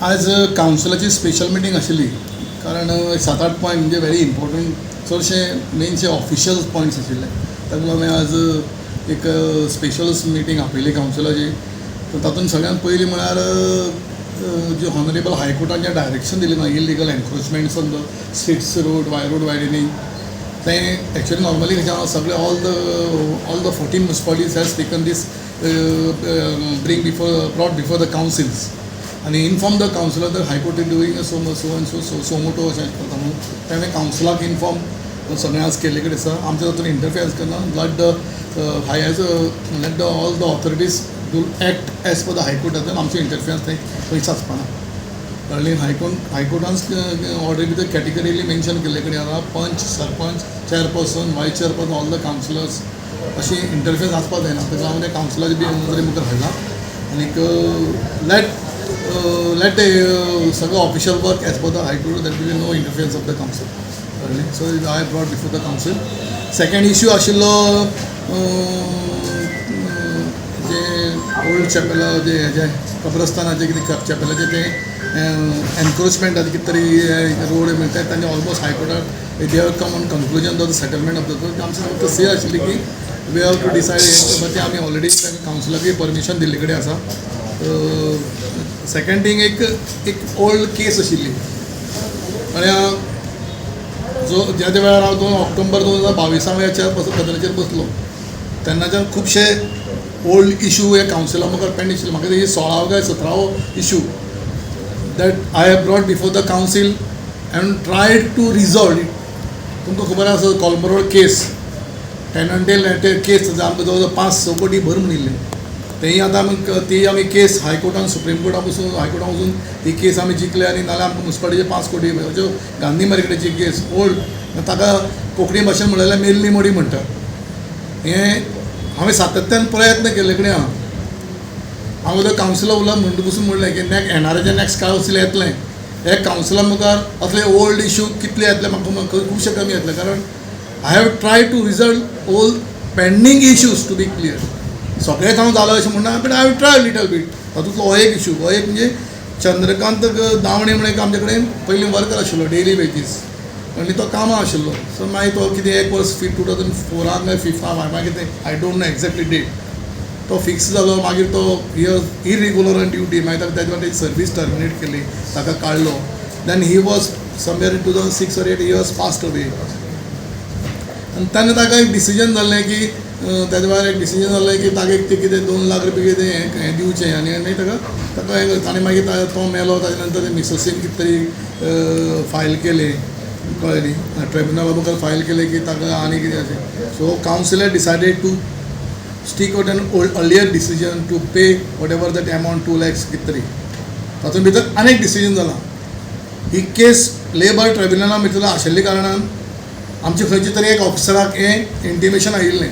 आज कावन्सिलाची special meeting आशिल्ली कारण 7-8 पॉयंट म्हणजे व्हेरी इम्पॉर्टंट चडशे मेनशे ऑफिशियल पॉयंट्स आशिल्ले ताका लागून आज एक स्पेशल मिटींग आपयली कावन्सिलाची. तातूंत सगळ्यांत पयलीं म्हळ्यार जे हॉनरेबल हायकोर्टान जें डायरेक्शन दिलें ना illegal encroachments on the streets road widening तें एक्चुअली नॉर्मली कशें सगळे all the 14 municipalities has taken this brought before the councils आणि inform the councillor the high court is doing suo motu अशें करता म्हणून ताणें कावन्सिलाक इन्फॉर्म सगळें आज केल्ले कडेन आसा. आमच्या तातूंत इंटरफियरन्स करना let the all the authorities do act as per the हायकोर्टान आमचे इंटरफियरन्स थंय खंयच आसपाना. कळ्ळें. हायकोर्टान ऑलरेडी ते कॅटेगरीली मेन्शन केल्ले कडेन आसा पंच सरपंच चेअरपर्सन वायस चेअरपर्सन ऑल द कावन्सिलर्स अशी इंटरफियरन्स आसपाक जायना. ताका लागून ते कावन्सिलाचे बी नदरे मुखार हाडला आनीक let सगळं official work as per the high court that will no interference of the council. कळ्ळें. So I brought before the council. Second issue आशिल्लो जे ओल्ड चॅपल जे हेजे कब्रस्तानाचे कितें चॅपलाचे ते एनक्रोचमेंटाचे कितें तरी रोड म्हणटात तांचे ऑलमोस्ट हायकोर्टान they have come on conclusion of the settlement of the आमची फक्त से आशिल्ली की वी हॅव टू डिसायड ते आमी ऑलरेडी कावन्सिलाकूय परमिशन दिल्ले कडेन आसा. सेकंड थिंग एक ओल्ड केस आशिल्ली आणि ज्या वेळार हांव 2 ऑक्टोबर 2022 ह्या पदाचेर बसलो तेन्नाच्यान खुबशे ओल्ड इश्यू हे कावन्सिला मुखार पेंडींग आशिल्ले. म्हाका तेजी 16वा काय 17वो issue that I have brought before the council and tried to resolve it. तुमकां खबर आसा कोलमरोड केस टेनंटेल केस आमकां जवळ 5-6 कोटी भर म्हणिल्ले तेही आतां ती आमी केस हायकोर्टान सुप्रीम कोर्टान वचून ती केस आमी जिखले आनी नाल्यार आमकां मुन्सिपालिटीचे 5 कोटी ज्यो गांधी मार्केटाची केस ओल्ड ताका कोंकणी भाशेन म्हणल्यार मेल्ली मोडी म्हणटात. हें हांवें सातत्यान प्रयत्न केले कडेन हांव उदक कावन्सिला उलय म्हणटा पसून म्हणलें की येणाऱ्या नेक्स्ट काळ असलें येतलें हे कावन्सिला मुखार असले ओल्ड इश्यू कितले येतले म्हाका खुबशे कमी येतले कारण I have try to resolve all pending issues to be clear. सगळेंच हांव जालो अशें म्हणना but I have try little bit. तातूंतलो हो एक इश्यू म्हणजे चंद्रकांत दावणे म्हणून एक आमचे कडेन पयलीं वर्कर आशिल्लो डेली बेजीस आनी तो कामां आशिल्लो. सो मागीर तो कितें 1 वर्स 2004 काय 5 कितें I don't know exactly date तो फिक्स जालो. मागीर तो इरेग्युलर ऑन ड्युटी मागीर ताका तेजी सर्वीस टर्मिनेट केली ताका काडलो. Then he was somewhere in 2006 or 8 years passed away आनी तेन्ना ताका एक डिसिजन जाल्लें की त्याच्या भायर एक डिसिजन जाल्लें की ताका एक कितें 2 लाख रुपया कितें हें दिवचें आनी मागीर ताका हें आनी मागीर तो मेलो. ताजे नंतर मिसेसीन कितें तरी फायल केली कळ्ळें न्ही ट्रिब्युनला मुखार फायल केले की ताका आनी कितें अशें. So councillor decided to stick out an earlier decision to pay whatever that amount 2 lakhs कितें तरी. तातूंत भितर आनी एक डिसिजन जालां. ही केस लेबर ट्रिब्युनला भितर आशिल्ल्या कारणान आमचे खंयचे तरी एक ऑफिसराक हें इंटिमेशन आयिल्लें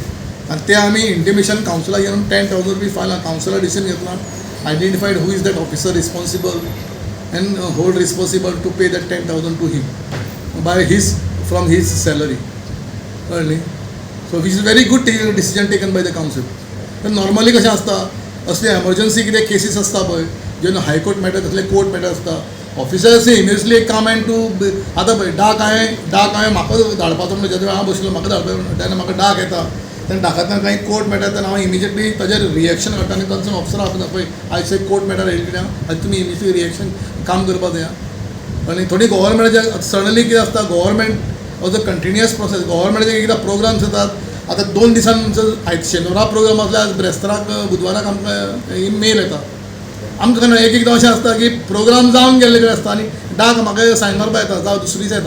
आनी तें आमी इंटिमेशन कावन्सिलाक येवन 10,000 रुपीज फायल कावन्सिलर डिसिजन घेतला. Identified who is that officer responsible and hold responsible to pay that 10,000 to him by from his salary. कळ्ळें. So which is very good decision taken by the council. पण normally कशें आसता असले emergency कितें cases आसता पळय जेन्ना high court matter तसले कोर्ट मॅटर आसता officers immediately come and to आतां पळय डाक हांवें म्हाका धाडपाचो म्हणजे जेन्ना हांव बसलो म्हाका धाडपाक तेन्ना म्हाका डाक येता तेन्ना डाकांतल्यान काही कोर्ट मॅटर तेन्ना हांव इमिजियटली ताजेर रिएक्शन करता आनी तांचो ऑफिसर आसा पळय आय से कोर्ट मॅटर येयले कित्याक आनी तुमी इमिजियटली रिएक्शन काम करपाक जाय. आनी थोडी गव्हर्मेंटाचे सडनली कितें आसता government was a continuous process. गव्हर्मेंटाचे एकदां प्रोग्राम्स येतात आतां 2 दिसान शेनवारा प्रोग्राम आसल्यार ब्रेस्ताराक बुधवाराक आमकां मेल येता. आमकां एकदां अशें आसता की प्रोग्राम जावन गेल्ले कडेन आसता आनी डाक म्हाका सायन मारपा येता जावं दुसरी येता